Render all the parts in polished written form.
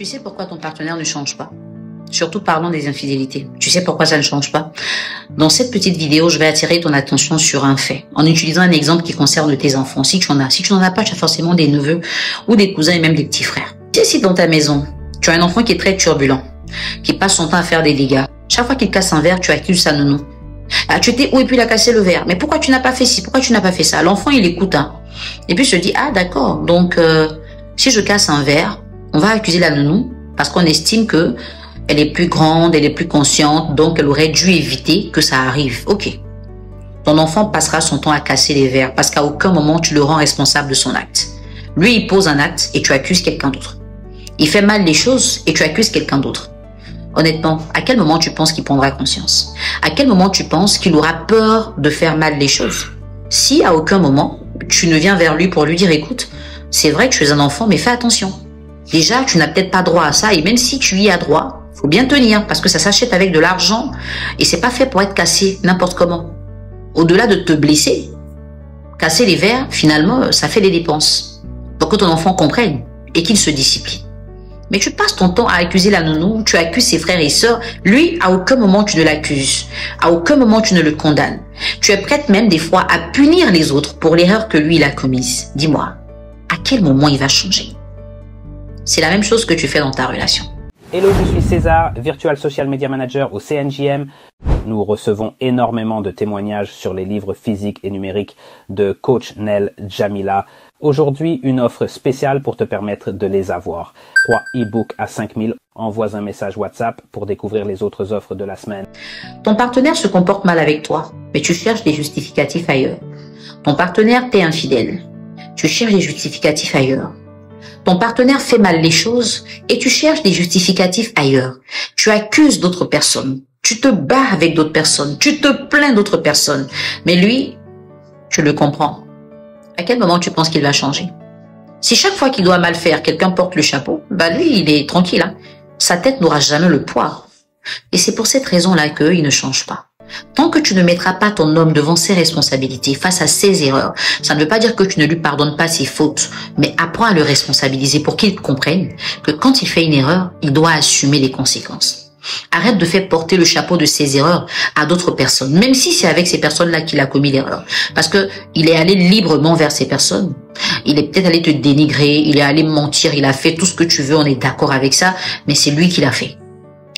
Tu sais pourquoi ton partenaire ne change pas? Surtout parlons des infidélités. Tu sais pourquoi ça ne change pas? Dans cette petite vidéo, je vais attirer ton attention sur un fait, en utilisant un exemple qui concerne tes enfants. Si tu en as. Si tu n'en as pas, tu as forcément des neveux ou des cousins et même des petits frères. Tu sais, si dans ta maison, tu as un enfant qui est très turbulent, qui passe son temps à faire des dégâts, chaque fois qu'il casse un verre, tu accuses sa nounou. Ah, tu t'es où et puis il a cassé le verre. Mais pourquoi tu n'as pas fait ci? Pourquoi tu n'as pas fait ça? L'enfant, il écoute, hein. Et puis il se dit, ah d'accord, donc si je casse un verre, on va accuser la nounou parce qu'on estime que elle est plus grande, elle est plus consciente, donc elle aurait dû éviter que ça arrive. Ok. Ton enfant passera son temps à casser les verres parce qu'à aucun moment tu le rends responsable de son acte. Lui, il pose un acte et tu accuses quelqu'un d'autre. Il fait mal les choses et tu accuses quelqu'un d'autre. Honnêtement, à quel moment tu penses qu'il prendra conscience? À quel moment tu penses qu'il aura peur de faire mal les choses? Si à aucun moment tu ne viens vers lui pour lui dire, écoute, c'est vrai que tu es un enfant, mais fais attention. Déjà, tu n'as peut-être pas droit à ça, et même si tu y as droit, faut bien tenir, parce que ça s'achète avec de l'argent, et c'est pas fait pour être cassé n'importe comment. Au-delà de te blesser, casser les verres, finalement, ça fait des dépenses. Pour que ton enfant comprenne, et qu'il se discipline. Mais tu passes ton temps à accuser la nounou, tu accuses ses frères et sœurs. Lui, à aucun moment tu ne l'accuses. À aucun moment tu ne le condamnes. Tu es prête même des fois à punir les autres pour l'erreur que lui, il a commise. Dis-moi, à quel moment il va changer? C'est la même chose que tu fais dans ta relation. Hello, je suis César, Virtual Social Media Manager au CNJM. Nous recevons énormément de témoignages sur les livres physiques et numériques de Coach Nel Djamila. Aujourd'hui, une offre spéciale pour te permettre de les avoir. 3 e-books à 5 000. Envoie un message WhatsApp pour découvrir les autres offres de la semaine. Ton partenaire se comporte mal avec toi, mais tu cherches des justificatifs ailleurs. Ton partenaire t'est infidèle. Tu cherches des justificatifs ailleurs. Ton partenaire fait mal les choses et tu cherches des justificatifs ailleurs. Tu accuses d'autres personnes. Tu te bats avec d'autres personnes. Tu te plains d'autres personnes. Mais lui, tu le comprends. À quel moment tu penses qu'il va changer? Si chaque fois qu'il doit mal faire, quelqu'un porte le chapeau, bah lui, il est tranquille, hein. Sa tête n'aura jamais le poids. Et c'est pour cette raison-là qu'il ne change pas. Tant que tu ne mettras pas ton homme devant ses responsabilités, face à ses erreurs, ça ne veut pas dire que tu ne lui pardonnes pas ses fautes, mais apprends à le responsabiliser pour qu'il comprenne que quand il fait une erreur, il doit assumer les conséquences. Arrête de faire porter le chapeau de ses erreurs à d'autres personnes, même si c'est avec ces personnes-là qu'il a commis l'erreur. Parce que il est allé librement vers ces personnes. Il est peut-être allé te dénigrer, il est allé mentir, il a fait tout ce que tu veux, on est d'accord avec ça, mais c'est lui qui l'a fait.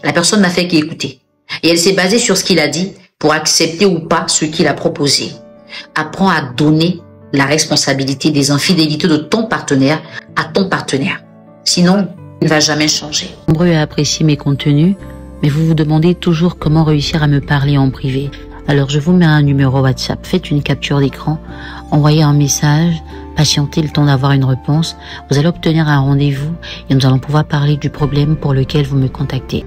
La personne n'a fait qu'écouter. Et elle s'est basée sur ce qu'il a dit pour accepter ou pas ce qu'il a proposé. Apprends à donner la responsabilité des infidélités de ton partenaire à ton partenaire. Sinon, il ne va jamais changer. Nombreux à apprécier mes contenus, mais vous vous demandez toujours comment réussir à me parler en privé. Alors je vous mets un numéro WhatsApp, faites une capture d'écran, envoyez un message, patientez le temps d'avoir une réponse. Vous allez obtenir un rendez-vous et nous allons pouvoir parler du problème pour lequel vous me contactez.